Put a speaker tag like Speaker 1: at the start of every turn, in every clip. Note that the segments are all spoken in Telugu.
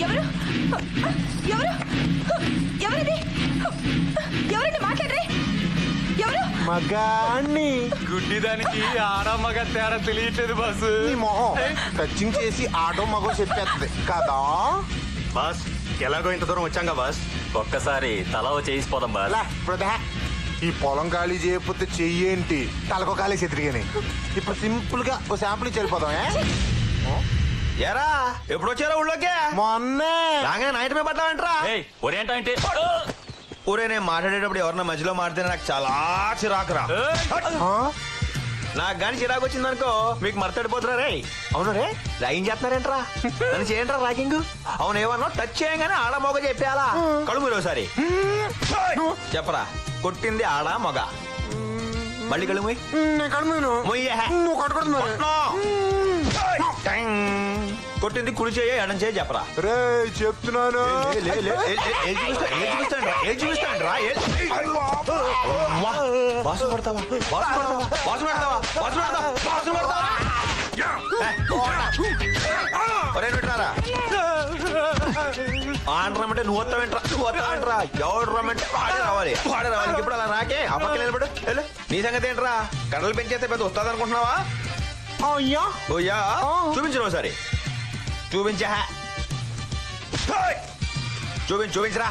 Speaker 1: ఎవరు ఎవరు ఎవరిది ఎవరండి మాట్లాడరే ఎవరు
Speaker 2: మగాణ్ణి
Speaker 3: గుడ్డిదానికి ఆడ మగ తేడా తెలియట్లేదు బాసు.
Speaker 2: నీ మొహం టచింగ్ చేసి ఆటో మగో చెప్పేస్తుంది కదా.
Speaker 4: బాస్ ఎలాగో ఇంత దూరం వచ్చాంగా బాస్,
Speaker 3: ఒక్కసారి తల చేసిపోదాం బాస్.
Speaker 2: లే, ఇప్పుడు దా. ఈ పొలం ఖాళీ చేయకపోతే చెయ్యేంటి తలకో ఖాళీ చెతిరిగాని. ఇప్పుడు సింపుల్ గా ఓ శాంపుల్ ఇచ్చి వెళ్ళిపోదాం.
Speaker 4: ఎరా ఎప్పుడు వచ్చారా ఊళ్ళోకి?
Speaker 2: మొన్నే
Speaker 4: రాగానే నైట్ మీద పడ్డావంటరా?
Speaker 3: ఒరేంటంటే
Speaker 4: ఊరే నేను మాట్లాడేటప్పుడు ఎవరన్నా మధ్యలో మాడితే నాకు చాలా చిరాకురా.
Speaker 2: ఆ?
Speaker 4: నాకు గాని చిరాకు వచ్చిందనుకో మీకు మర్తడిపోతురా రే. అవును రే ర్యాగింగ్ చేస్తున్నారేంట్రా? నన్ను చేయంట్రా ర్యాగింగ్. అవును ఏమన్నా టచ్ చేయగానే ఆడ మొగ చెప్పాలా? కళ్ళు మీరు ఒకసారి చెప్పరా, కొట్టింది ఆడ మొగ? మళ్ళీ కళ్ళు మొయ్.
Speaker 2: నేను కడుతున్నాను. నువ్వు కట్టుకుంటున్నావు.
Speaker 4: కొట్టింది కుడి చేయ ఎడం చేయ చెప్పరా.
Speaker 2: రే చెప్తున్నాను.
Speaker 4: ఆడరమ్మంటే నువ్వు వస్తావేంట్రా? నువ్వు వస్తావేంట్రా? ఎవడు రమ్మంటే వాడే రావాలి. వాడే రావాలి. ఇప్పుడు అలా నాకే ఆ పక్కన నిలబడు. నీ సంగతి ఏంట్రా? కడలు పెంచేస్తే పెద్ద వస్తుంది అనుకుంటున్నావా? ఓయ్యా చూపించు ఒకసారి. చూపించా చూపించరా.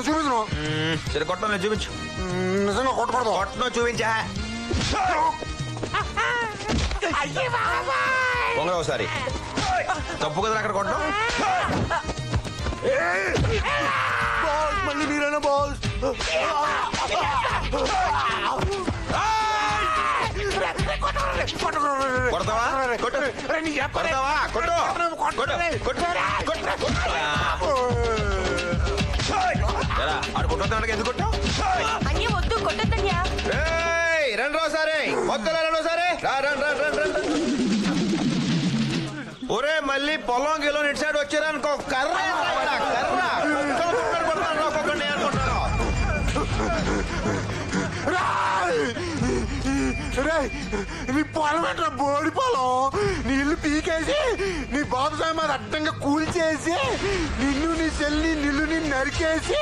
Speaker 2: చూపించను.
Speaker 4: సరే కొట్టం లేదు చూపించు.
Speaker 2: నిజంగా కొట్టకూడదు.
Speaker 4: కొట్టను చూపించా. పొంగ ఒకసారి. తప్పు కదా అక్కడ కొట్టడం.
Speaker 2: మళ్ళీ మీరేనా బాస్?
Speaker 4: కొడతావా? కొట్టు. కొడతావా? కొట్టు. ఆడు కొట్టొద్దానికి ఎందుకు కొట్టావు?
Speaker 1: అన్య వద్దు కొట్టద్దన్యా.
Speaker 4: రండి రోసారి మొత్తం రెండోసారి. ఒరే మళ్ళీ పొలం గిలో ఇటు సైడ్ వచ్చారనుకో కర్ర ఒక్కొక్కడిని అనుకుంటాను.
Speaker 2: నీ పొలం ఏంట్రా? బోడి పొలం. నీళ్లు పీకేసి నీ బాబు సామాన్ అడ్డంగా కూల్చేసి నిన్ను నీ చెల్లి నిన్ను నరికేసి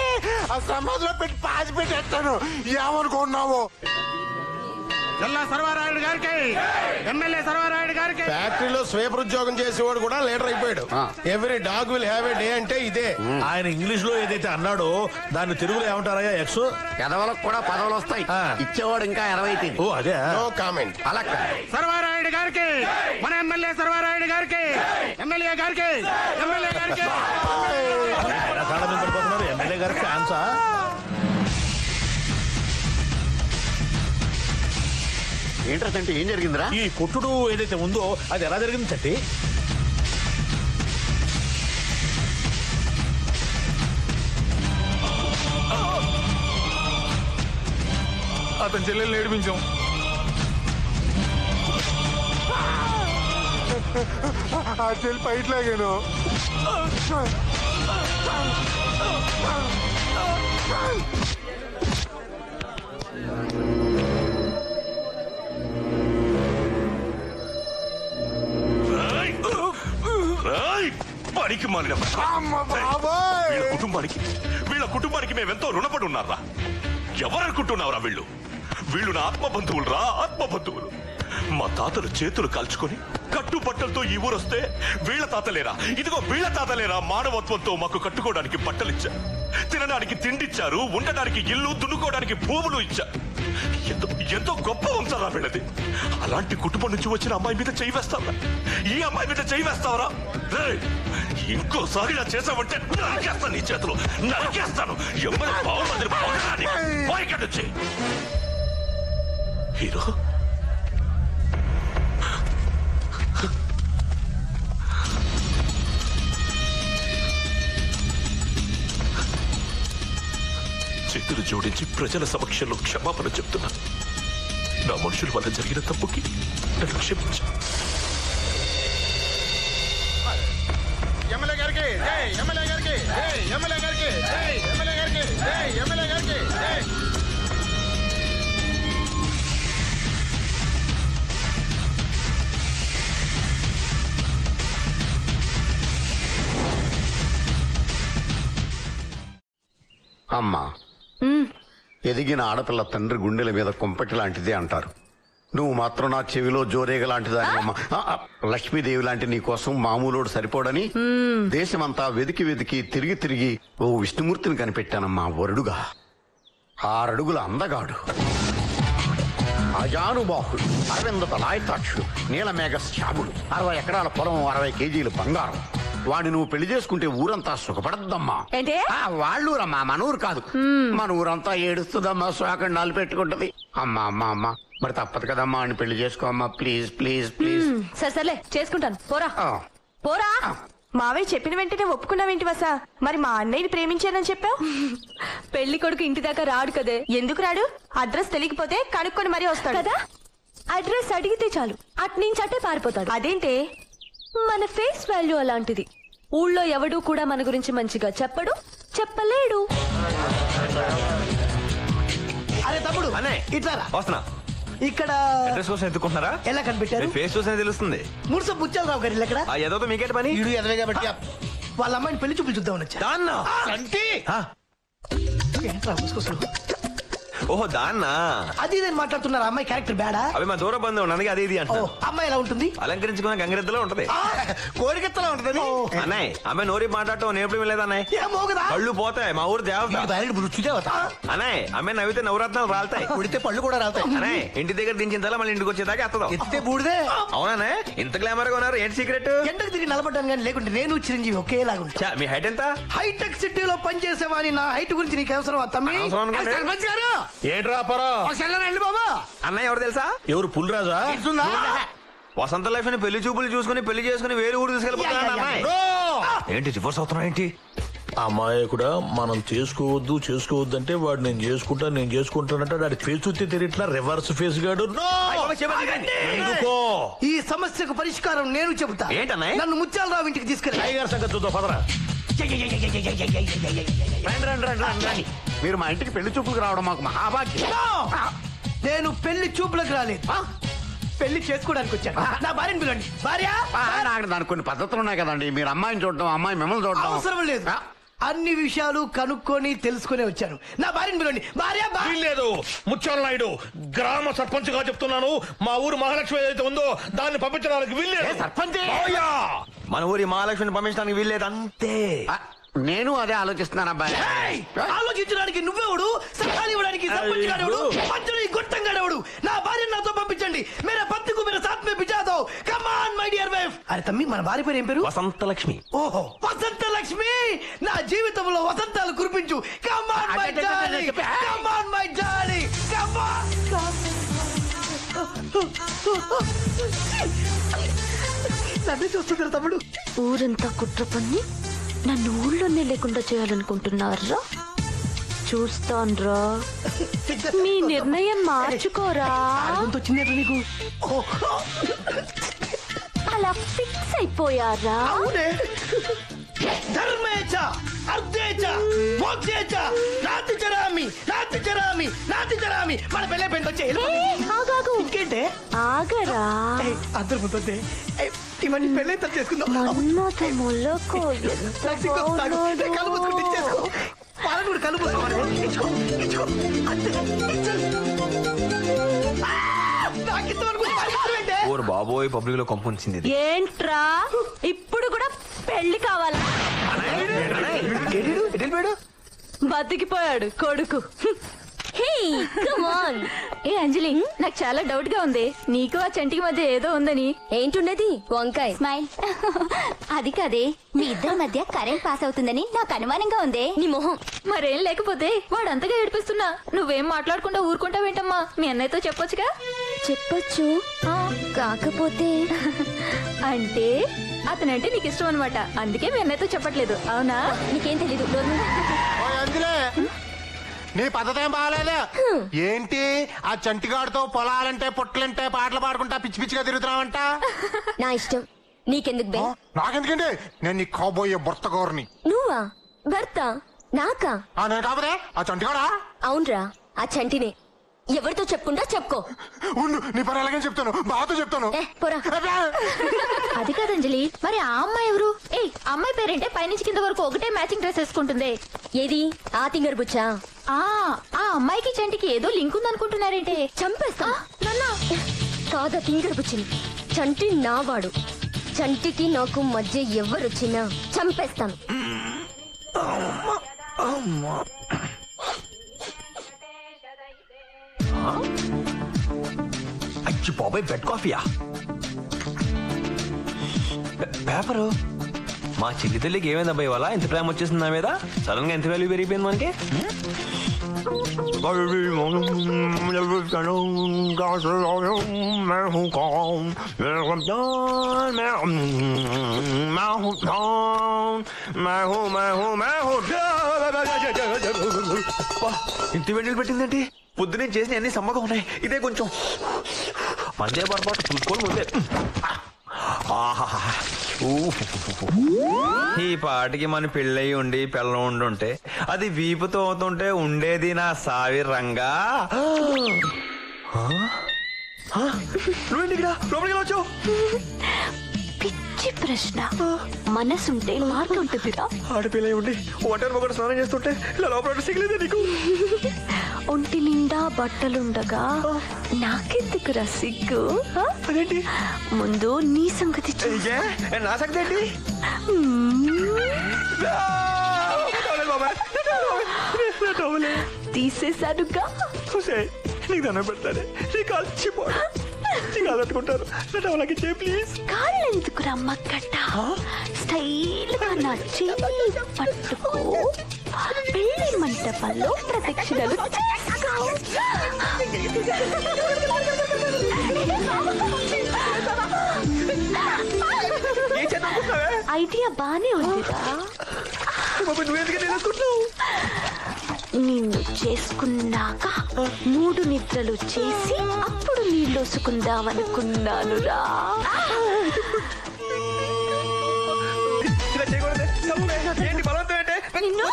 Speaker 2: ఆ సమాధిలో పెట్టి పాచి పెట్టేస్తాను. ఏమనుకున్నావు?
Speaker 5: సర్వారాయుడు గారికి, ఎమ్మెల్యే సర్వారాయుడు గారికి.
Speaker 6: ఫ్యాక్టరీలో స్వీపర్ ఉద్యోగం చేసేవాడు కూడా లీడర్ అయిపోయాడు. Every dog will have a day అంటే ఇదే. ఆయన ఇంగ్లీష్ లో ఏదైతే అన్నాడో దాన్ని తెలుగులో ఏమంటారా? ఎక్స్
Speaker 7: ఎదవలకు కూడా పదవులు వస్తాయి. ఇచ్చేవాడు ఇంకా 20.
Speaker 6: ఓ అదే. No comment.
Speaker 7: అలా
Speaker 5: సర్వారాయుడు గారికి, మన ఎమ్మెల్యే సర్వారాయుడు గారికి, ఎమ్మెల్యే గారికి, ఎమ్మెల్యే గారికి.
Speaker 6: ఎమ్మెల్యే గారి ఫ్యాన్సా?
Speaker 7: ఏంట్రా అంటే ఏం జరిగిందిరా?
Speaker 6: ఈ కొట్టుడు ఏదైతే ఉందో అది ఎలా జరిగింది చట్టి?
Speaker 3: అతని చెల్లెల్ని ఏడిపించాం.
Speaker 2: ఆ చెల్లి పైట్ లాగాను.
Speaker 8: పనికి మాలిన వీళ్ళ కుటుంబానికి మేమెంతో రుణపడి ఉన్నారా? ఎవరనుకుంటున్నావురా? వీళ్ళు నా ఆత్మబంధువులు ఆత్మబంధువులు. మా తాతలు చేతులు కాల్చుకొని కట్టుబట్టలతో ఈ ఊరొస్తే వీళ్ళ తాతలేరా? ఇదిగో వీళ్ళ తాతలేరా? మానవత్వంతో మాకు కట్టుకోవడానికి బట్టలిచ్చారు, తినడానికి తిండిచ్చారు, ఉండడానికి ఇల్లు, దున్నుకోవడానికి భూములు ఇచ్చారు. ఎంతో గొప్ప వంశారా వీళ్ళది. అలాంటి కుటుంబం నుంచి వచ్చిన అమ్మాయి మీద చేయి వేస్తావరా? ఈ అమ్మాయి మీద చేయి వేస్తావరా? ఇంకోసారి ఇలా చేసావంటే నరికేస్తాను, నీ చేతులు నరికేస్తాను. ఎవరి బాగుంది హీరో. చేతులు జోడించి ప్రజల సమక్షంలో క్షమాపణ చెప్తున్నా. నా మనుషుల వల్ల జరిగిన తప్పుకి నన్ను క్షమించు.
Speaker 5: ఎమ్మెల్యే గారికి, ఎమ్మెల్యే గారికి, ఎమ్మెల్యే గారికి, ఎమ్మెల్యే గారికి, ఎమ్మెల్యే గారికి.
Speaker 7: అమ్మా, ఎదిగిన ఆడపిల్ల తండ్రి గుండెల మీద కుంపటి లాంటిదే అంటారు. నువ్వు మాత్రం నా చెవిలో జోరేగ లాంటిదాని అమ్మా. లక్ష్మీదేవి లాంటి నీ కోసం మామూలోడు సరిపోడని దేశమంతా వెతికి వెతికి తిరిగి తిరిగి ఓ విష్ణుమూర్తిని కనిపెట్టానమ్మా. వరుడుగా 6 అడుగుల అందగాడు, అజానుబాహుడు, అరవింద లాయతాక్షుడు, నీలమేఘ శ్యాముడు, 60 ఎకరాల పొలం, 60 కేజీలు బంగారం. వాడిని నువ్వు పెళ్లి చేసుకుంటే ఊరంతా సుఖపడద్దమ్మా.
Speaker 1: ఏంటి?
Speaker 7: వాళ్ళూరమ్మా, మన ఊరు కాదు. మన ఊరంతా ఏడుస్తుందమ్మా, శోకండాలు పెట్టుకుంటది. అమ్మా అమ్మా అమ్మా, మరి తప్పదు కదమ్మా అని పెళ్లి చేసుకో అమ్మా. Please please please.
Speaker 1: సర్లే చేసుకుంటాను. పోరా పోరా. మావయ్య చెప్పిన వెంటనే ఒప్పుకున్నావేంటి వసా? మరి మా అన్నయ్యని ప్రేమించానని చెప్పావు. పెళ్లి కొడుకు ఇంటి దాకా రాడు కదే. ఎందుకు రాడు? అడ్రస్ తెలియకపోతే కనుక్కొని మరీ వస్తాడు కదా.
Speaker 9: అడ్రస్ అడిగితే చాలు, అట్నుంచి అట్టే పారిపోతాడు.
Speaker 1: అదేంటే?
Speaker 9: మన ఫేస్ వాల్యూ అలాంటిది. ఊళ్ళో ఎవడూ కూడా మన గురించి మంచిగా చెప్పడు, చెప్పలేడు.
Speaker 10: అరే తమ్ముడు,
Speaker 4: అనే
Speaker 10: ఇట్లారా
Speaker 4: వస్తున్నా.
Speaker 10: ఇక్కడ
Speaker 4: అడ్రస్ కోసం ఎత్తుకుంటున్నారా?
Speaker 10: ఎలా కనిపెట్టారు?
Speaker 4: ఫేస్ చూసే తెలుస్తుంది.
Speaker 10: మురుస బుచ్చాలరావు గారు ఇల్లు ఎక్కడ?
Speaker 4: ఆ ఏదో మీకేట పని?
Speaker 10: ఈడు ఎదవే కాబట్టి వాళ్ళ అమ్మాయిని పెళ్లి చూపులు చూద్దామని వచ్చా.
Speaker 4: దాన్నా? ఆ,
Speaker 10: ఏంట్రా ముసుకొసలు?
Speaker 4: ఓహో దాన్నా.
Speaker 10: అది నేను మాట్లాడుతున్నారు. అమ్మాయి క్యారెక్టర్ బ్యాడా?
Speaker 4: అవి మా దూర బంధువు అందుకే అది ఇది
Speaker 10: ఓ,
Speaker 4: అంట.
Speaker 10: అమ్మాయి ఎలా ఉంటుంది?
Speaker 4: అలంకరించుకున్న గంగిరెద్దులో ఉంటది.
Speaker 10: కోరికెత్తలా ఉంటుంది.
Speaker 4: అన్నయ్య అమ్మాయి నోరి మాట్లాడటం నేర్పడం వెళ్ళలేదు అన్నయ్య.
Speaker 10: ఏమో కదా.
Speaker 4: కళ్ళు పోతాయి, మా ఊరు దేవత.
Speaker 10: రుచిదేవత.
Speaker 4: అన్నయ్య అమ్మాయి నవ్వితే నవరత్నాలు రాలుతాయి.
Speaker 10: ఉడితే పళ్ళు కూడా రావుతాయి.
Speaker 4: అన్నయ్య ఇంటి దగ్గర దించిన మళ్ళీ ఇంటికి వచ్చేదాకా ఎత్తదాం.
Speaker 10: ఎత్తితే బూడిదే.
Speaker 4: అవునా? ఇంత గ్లామర్ గా ఉన్నారు, ఏంటి సీక్రెట్?
Speaker 10: ఎండకు తిరిగి నిలబడ్డాను కానీ లేకుంటే నేను చిరంజీవి ఒకేలాగా ఉంటా.
Speaker 4: మీ హైట్ ఎంత?
Speaker 10: హైటెక్ సిటీలో పనిచేసేవాని నా హైట్ గురించి నీకు అవసరం తమ్మి?
Speaker 4: అవసరం అనుకోండి.
Speaker 10: సర్పంచ్ గారు,
Speaker 6: ఏంట్రా పరా?
Speaker 10: వెళ్ళి బాబా.
Speaker 4: అన్నయ్య ఎవరు తెలుసా?
Speaker 6: ఎవరు పుల్రాజా?
Speaker 4: వసంత లైఫ్ ని పెళ్లి చూపులు చూసుకుని పెళ్లి చేసుకుని వేరే ఊరు తీసుకెళ్ళిపోతున్నా అమ్మాయి. ఏంటి రివర్స్ అవుతున్నా ఏంటి?
Speaker 6: అమ్మాయి కూడా మనం చేసుకోవద్దు అంటే వాడు నేను చేసుకుంటానంటే వాడి ఫేస్ చూస్తే తిరిగిట్లా రివర్స్ ఫేస్ గాడు. ఎందుకో?
Speaker 10: ఈ సమస్యకు పరిష్కారం నేను చెబుతా.
Speaker 4: ఏంటన్నయ్య?
Speaker 10: నన్ను ముత్యాలరావు ఇంటికి తీసుకెళ్ళి
Speaker 6: టైగర్ సంగతి చూద్దాం పదరా.
Speaker 7: రండి రండి రండి రండి రండి. మీరు మా ఇంటికి పెళ్లి చూపులకు రావడం మాకు మహాభాగ్యం.
Speaker 10: నేను పెళ్లి చూపులకు రాలేదు, పెళ్లి చేసుకోవడానికి వచ్చాను. నా భార్యను పిలండి. భార్య,
Speaker 7: నాకు దానికి కొన్ని పద్ధతులు ఉన్నాయి కదండి. మీరు అమ్మాయిని చూడడం, అమ్మాయి మిమ్మల్ని చూడడం
Speaker 10: అవసరం లేదు. అన్ని విషయాలు కనుక్కొని తెలుసుకునే వచ్చాను. నా భార్యను పిలండి. భార్య,
Speaker 6: లేదు ముత్యాల నాయుడు, గ్రామ సర్పంచ్ గా చెప్తున్నాను. మా ఊరు మహాలక్ష్మి ఏదైతే ఉందో దాన్ని పంపించడానికి వీల్లేదు.
Speaker 7: సర్పంచ్
Speaker 4: మన ఊరి మహాలక్ష్మిని పంపించడానికి వీల్లేదు అంతే.
Speaker 7: నేను అదే ఆలోచిస్తున్నాను అబ్బాయి.
Speaker 10: ఆలోచించడానికి నువ్వెవడు? సలహాలు ఇవ్వడానికి సర్పంచ్ గాడెవడు? మధ్యలో ఈ గొట్టంగాడెవడు? నా భార్యను నాతో పంపించండి. మేరా పత్తికు మేరా సాత్ మే బిజా దో. Come on my dear wife. అరే తమ్మి, మన భార్య పేరు ఏం పేరు?
Speaker 4: వసంత లక్ష్మి.
Speaker 10: ఓహో, వసంత లక్ష్మి. నా జీవితంలో వసంతాలు కురిపించు. Come on my darling, come on my darling, come on. నన్ను చూస్తున్నారు తమ్ముడు.
Speaker 9: ఊరంతా కుట్ర పన్ని నన్ను ఊళ్ళోనే లేకుండా చేయాలనుకుంటున్నారా? చూస్తాన్రా. మీ నిర్ణయం మార్చుకోరా.
Speaker 10: వచ్చింది నీకు.
Speaker 9: అలా ఫిక్స్ అయిపోయారా?
Speaker 10: అవునే. ధర్మేచ అర్ధేచ మోక్షేచ నాతి చరామి నాతి చరామి నాతి చరామి. మన పెళ్ళే పెంట వచ్చే
Speaker 9: ఆగాగు.
Speaker 10: ఇంకేంటే
Speaker 9: ఆగరా.
Speaker 10: అందరు ముందే ఇవన్నీ పెళ్ళే తను చేసుకుందాం.
Speaker 9: మన్మథ మొలకు ఎంత బాగున్నాడు.
Speaker 10: కలు మూసుకుంటే ఇచ్చేసుకో. వాళ్ళని కూడా కలు మూసుకోవాలి. ఇచ్చుకో, ఇచ్చుకో. అంతే.
Speaker 4: ఓరు బాబోయ్, పబ్లిక్ లో కొంపొంచింది ఇది.
Speaker 9: ఏంట్రా ఇప్పుడు కూడా పెళ్లి కావాలా? బతికిపోయాడు కొడుకు. ఏ అంజలి, నాకు చాలా డౌట్ గా ఉంది. నీకు ఆ చంటికి మధ్య ఏదో ఉందని.
Speaker 11: ఏంటున్నది? వంకాయ స్మైల్. అది కాదే, మీ ఇద్దరి మధ్య కరెంట్ పాస్ అవుతుందని నాకు అనుమానంగా ఉందే.
Speaker 9: నీ మొహం. మరేం లేకపోతే వాడు అంతగా ఏడిపిస్తున్నా నువ్వేం మాట్లాడకుండా ఊరుకుంటావేంటమ్మా? మీ అన్నయ్యతో చెప్పొచ్చుగా.
Speaker 11: చెప్పొచ్చు, కాకపోతే
Speaker 9: అంటే అతనంటే నీకు ఇష్టం అనమాట. అందుకే మీ అన్నయ్యతో చెప్పట్లేదు. అవునా?
Speaker 11: నీకేం తెలీదు.
Speaker 2: అందులే నీ పద్ధతి ఏం బాగాలేదు. ఏంటి ఆ చంటిగాడితో పొలాలంటే పుట్లంటే పాటలు పాడుకుంటా పిచ్చి పిచ్చిగా తిరుగుతున్నావంట?
Speaker 11: నా ఇష్టం, నీకెందుకు బే?
Speaker 2: నాకెందుకంటే నేను నీ కాబోయే భర్త గౌరిని.
Speaker 11: నువ్వా? భర్త నాకా?
Speaker 2: నేను కాకపోతే ఆ చంటిగాడా?
Speaker 11: అవునరా, ఆ చంటిని. ఎవరితో చెప్పుకుంటా చెప్పుకో.
Speaker 2: ఉండు, నీ పని ఎలాగని చెప్తాను, బాతో చెప్తాను.
Speaker 11: పోరా. అది కాదంజలి, మరి ఆ అమ్మాయి ఎవరు? ఏ అమ్మాయి పేరేంటే పైనుంచి కింద వరకు ఒకటే మ్యాచింగ్ డ్రెస్ వేసుకుంటుంది.
Speaker 9: ఏది ఆ తింగర్ బుచ్చా?
Speaker 11: ఆ అమ్మాయికి చంటికి ఏదో లింక్ ఉందనుకుంటున్నారేంటే?
Speaker 9: చంపేస్తా.
Speaker 11: నాన్న
Speaker 9: కాదా తింగర్ బుచ్చిని, చంటి నావాడు. చంటికి నాకు మధ్య ఎవరొచ్చినా చంపేస్తాను.
Speaker 4: అచ్చి బాబాయ్, బెడ్ కాఫీయా? పేపరు. మా చెల్లి తల్లికి ఏమైంది అబ్బాయి వాళ్ళ ఇంత ప్రేమ వచ్చేసింది నా మీద? సడన్ గా ఎంత వాల్యూ పెరిగిపోయింది మనకి. ఇంటి వెంటలు పెట్టిందేంటి? పొద్దునే చేసిన అన్ని సమ్మగా ఉన్నాయి. ఇదే కొంచెం మందే పొరపాటు చూసుకోవాలి ముందే. ఈ పాటికి మన పెళ్ళయి ఉండి పిల్లం ఉండుంటే, అది వీపుతో అవుతుంటే ఉండేది నా సావి రంగా. నువ్వేంటి ఇక్కడ లోపలికి వచ్చావు?
Speaker 9: పిచ్చి ప్రశ్న. మనసుంటే మార్గం ఉంటుందిరా.
Speaker 4: ఆడపిల్ల ఉండి ఒంటరి మొగడు స్నానం చేస్తుంటే ఇలా లోపల సిగలేదే నీకు?
Speaker 9: ఒంటి నిండా బట్టలుండగా నాకెందుకురా సిగ్గు?
Speaker 4: అదేంటి?
Speaker 9: ముందు నీ సంగతి
Speaker 4: ఏ, నా సంగతి ఏంటి?
Speaker 9: తీసేశానుగా.
Speaker 4: నీకు దండం పెడతానే, నీ కాలు చిపోడు, నీ కాలు పట్టుకుంటారు. అలాగే చేయి ప్లీజ్.
Speaker 9: కాళ్ళెందుకురా మక్కట? స్టైల్ గా నా చెయ్యి పట్టుకో, పెళ్లి మంటపంలో ప్రదక్షిణలు చేసుకో. ఐడియా బానే ఉందిరా. నిన్ను చేసుకున్నాక 3 నిద్రలు చేసి అప్పుడు నీళ్ళొసుకుందామనుకున్నాను రా. నిన్ను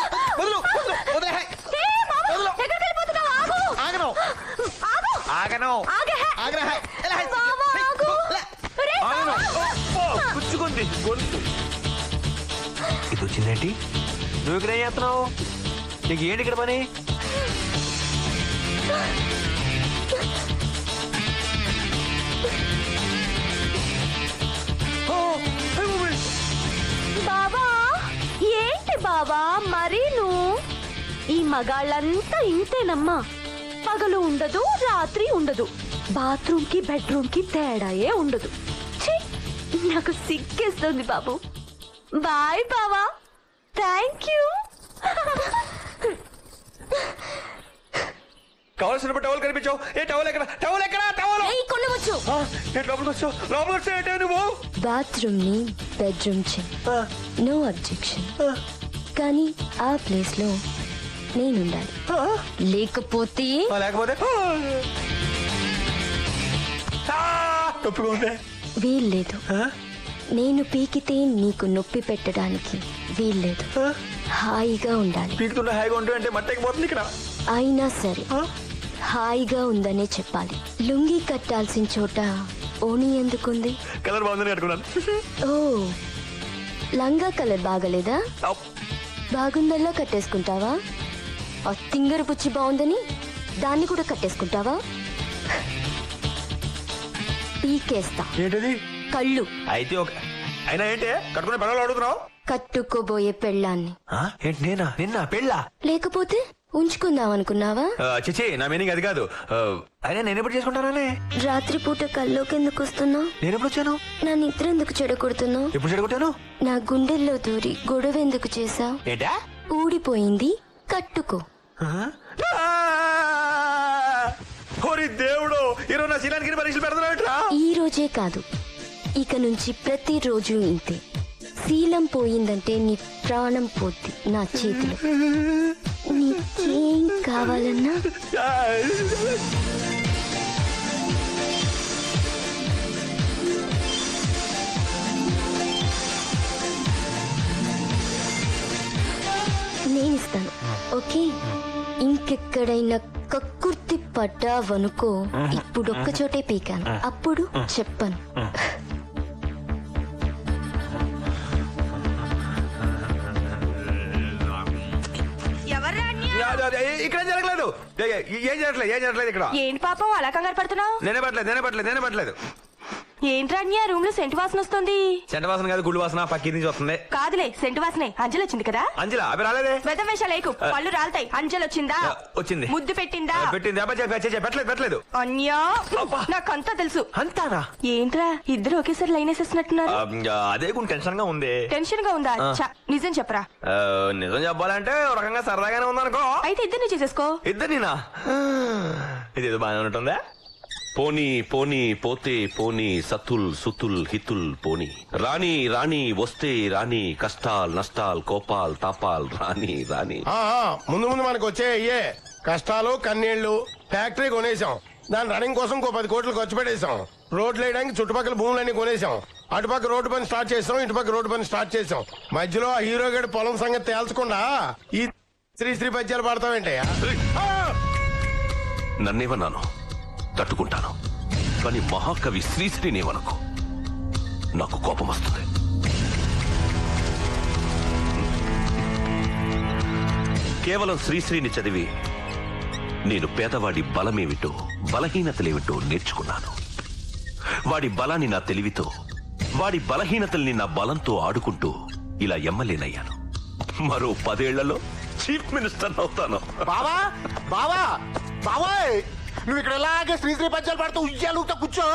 Speaker 4: పుచ్చుకుంది గొంతు. ఇది వచ్చిందేంటి? నువ్వు ఇక్కడ ఏం చేస్తున్నావు? నీకు ఏంటి ఇక్కడ పని?
Speaker 9: బాబా ఏంటి బాబా మరీ నువ్వు? ఈ మగాళ్ళంతా ఇంతేనమ్మా. పగలు ఉండదు, రాత్రి ఉండదు, బాత్రూమ్ కి బెడ్రూమ్ కి తేడాయే ఉండదు. ఛీ, నాకు సిగ్గేస్తుంది బాబు. బాయ్ బావా, థ్యాంక్ యూ.
Speaker 4: కావాల్సిన టవల్ కనిపించావు. ఏ టవల్ ఎక్కడ? టవల్ ఎక్కడ? టవల్
Speaker 9: కొనవచ్చు.
Speaker 4: లోపలికి వచ్చావు. లోపలికి వచ్చావు నువ్వు.
Speaker 9: బాత్రూమ్ ని బెడ్రూమ్ చే, నో అబ్జెక్షన్. కానీ ఆ ప్లేస్ లో నేనుండాలి. లేకపోతే వీల్లేదు. నేను పీకితే నీకు నొప్పి పెట్టడానికి వీల్లేదు. హాయిగా ఉండాలి.
Speaker 4: పీకుతుంటే హాయిగా ఉంటుంది అంటే మట్టెక్కిపోతుంది ఇక్కడ.
Speaker 9: అయినా సరే హాయిగా ఉందనే చెప్పాలి. లుంగి కట్టాల్సిన చోట ఓణి ఎందుకుంది?
Speaker 4: కలర్ బాగుందని కట్టుకున్నాను.
Speaker 9: ఓ, లంగా కలర్ బాగలేదా? బాగుందల్లా కట్టేసుకుంటావా? ఆ తింగరు పుచ్చి బాగుందని దాన్ని కూడా కట్టేసుకుంటావా? పీకేస్తా.
Speaker 4: ఏంటది?
Speaker 9: కళ్ళు.
Speaker 4: అయితే ఒక అయినా ఏంటి కట్టుకునే పిల్లలు అడుగుతున్నావు?
Speaker 9: కట్టుకోబోయే పెళ్ళాన్ని.
Speaker 4: ఏంటి నేనా? నిన్న పెళ్ళా?
Speaker 9: లేకపోతే ఉంచుకుందాం అనుకున్నావా?
Speaker 4: చిచి, నా మీనింగ్ అది కాదు. అయినా నేను ఎప్పుడు చేసుకుంటానే?
Speaker 9: రాత్రిపూట కల్లోకి ఎందుకు వస్తున్నావు?
Speaker 4: నేను ఎప్పుడు వచ్చాను?
Speaker 9: నా నిద్ర ఎందుకు చెడగొడుతున్నావు?
Speaker 4: ఎప్పుడు చెడగొట్టాను?
Speaker 9: నా గుండెల్లో దూరి గొడవ ఎందుకు చేసావు?
Speaker 4: ఏంటా?
Speaker 9: ఊడిపోయింది కట్టుకో.
Speaker 4: దేవుడు, ఈరోజు నా శీలానికి పరీక్షలు పెడతారా?
Speaker 9: ఈ రోజే కాదు, ఇక నుంచి ప్రతిరోజు ఇంతే. శీలం పోయిందంటే నీ ప్రాణం పోద్ది నా చేతిలో. నీకేం కావాలన్నా నేనిస్తాను. ఓకే, ఇంకెక్కడైనా కక్కుర్తి పడ్డావనుకో, ఇప్పుడు ఒక్క చోటే పీకాను, అప్పుడు చెప్పను.
Speaker 4: ఇక్కడ జరగలేదు. ఏం జరగలేదు ఇక్కడ.
Speaker 1: ఏంటి పాపం అలా కంగారు పడుతున్నావు?
Speaker 4: నేనే పట్టలేదు.
Speaker 1: ఏంట్రా అన్య రూమ్ లో సెంటు వాసన వస్తుంది.
Speaker 4: చెంట వాసన కాదు, గుళ్ళు వాసన పక్కి నుంచి వస్తుంది.
Speaker 1: కాదులే సెంటు వాసనే. అంజలి వచ్చింది కదా.
Speaker 4: అంజలా అవి రాలేదే.
Speaker 1: వెద వేషాలేకు పళ్ళు రాలతాయి. అంజలి వచ్చిందా?
Speaker 4: వచ్చింది.
Speaker 1: ముద్దు పెట్టిందా?
Speaker 4: పెట్టింది. పెట్టలేదు.
Speaker 1: అన్యా నాకంతా తెలుసు.
Speaker 4: అంతానా?
Speaker 1: ఏంట్రా ఇద్దరు ఒకేసారి లైన్ వేసేస్తున్నట్టున్నారు.
Speaker 4: అదే కొంచెం టెన్షన్ గా ఉంది.
Speaker 1: టెన్షన్ గా ఉందా? నిజం చెప్పరా.
Speaker 4: నిజం చెప్పాలంటే ఒక రకంగా సరదాగానే ఉందనుకో.
Speaker 1: అయితే ఇద్దరిని చేసేసుకో.
Speaker 4: ఇద్దరినా? ఇదేదో బాగానే ఉంటుందా?
Speaker 8: పోనీ పోనీ పోతే పోనీ సతుల్ సుతుల్ హితుల్ పోనీ రాణి వస్తే రాణి కష్టాల్ నష్టాల్ కోపాల్ తాపాల్ రాణి
Speaker 5: ముందు మనకు వచ్చే అయ్యే కష్టాలు కన్నీళ్లు. ఫ్యాక్టరీ కొనేసాం, దాని రన్నింగ్ కోసం 10 కోట్లు ఖర్చు పెట్టేశాం. రోడ్లు వేయడానికి చుట్టుపక్కల భూములన్నీ కొనేసాం. అటుపక్క రోడ్డు పని స్టార్ట్ చేసాం, ఇటుపక్క రోడ్డు పని స్టార్ట్ చేసాం. మధ్యలో ఆ హీరో గడి పొలం సంగతి తేల్చకుండా ఈ శ్రీ పద్యాలు పాడతావేంటయ్యా?
Speaker 8: నన్నేమన్నాను తట్టుకుంటాను, కానీ మహాకవి శ్రీశ్రీనేమనుకో నాకు కోపం వస్తుంది. కేవలం శ్రీశ్రీని చదివి నేను పేదవాడి బలమేమిటో బలహీనతలేమిటో నేర్చుకున్నాను. వాడి బలాన్ని నా తెలివితో, వాడి బలహీనతల్ని నా బలంతో ఆడుకుంటూ ఇలా ఎమ్మెల్యేనయ్యాను. మరో 10 ఏళ్లలో చీఫ్ మినిస్టర్ అవుతాను.
Speaker 2: బాబాయ్ నువ్వు ఇక్కడ ఇలాగే శ్రీ పద్యాలు పడుతూ ఉయ్యాలుతో కూర్చో.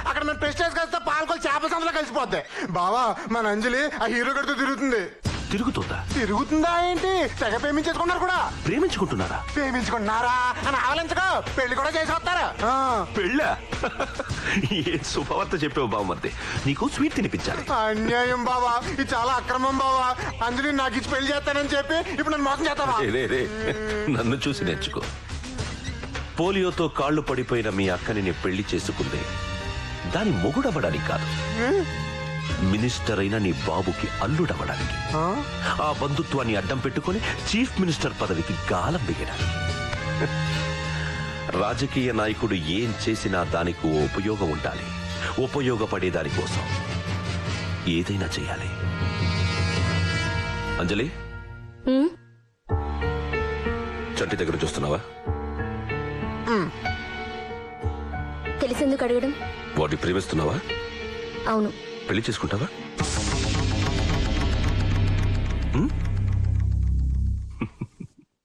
Speaker 2: అక్కడ మన ప్రెస్టేజ్ కలిస్తే పాలకొలు చేప సందులో కలిసిపోద్ది. బావా మన అంజలి ఆ హీరో గడితో తిరుగుతుందా ఏంటి? తెగ ప్రేమించేసుకున్నారు కూడా. ప్రేమించుకుంటున్నారా అని ఆవలించగా పెళ్లి కూడా చేసి వస్తారా?
Speaker 8: పెళ్ళా? ఏ శుభవార్త చెప్పావు బావమర్ది. నీకు స్వీట్ తినిపించాలి.
Speaker 2: అన్యాయం బావా, ఇది చాలా అక్రమం బావా. అంజలి నాకు ఇచ్చి పెళ్లి చేస్తానని చెప్పి ఇప్పుడు నన్ను మోసం చేస్తావా?
Speaker 8: నన్ను చూసి నేర్చుకో. పోలియోతో కాళ్లు పడిపోయిన మీ అక్కని నేను పెళ్లి చేసుకుంది దాని మొగుడవ్వడానికి కాదు, మినిస్టర్ అయిన నీ బాబుకి అల్లుడవ్వడానికి. ఆ బంధుత్వాన్ని అడ్డం పెట్టుకుని చీఫ్ మినిస్టర్ పదవికి గాలం దిగడానికి. రాజకీయ నాయకుడు ఏం చేసినా దానికి ఓ ఉపయోగం ఉండాలి. ఉపయోగపడే దానికోసం ఏదైనా చేయాలి. అంజలి, చంటి దగ్గర చూస్తున్నావా?
Speaker 9: తెలిసేందుకు అడగడం?
Speaker 8: వాడిని ప్రేమిస్తున్నావా?
Speaker 9: అవును.
Speaker 8: పెళ్లి చేసుకుంటావా?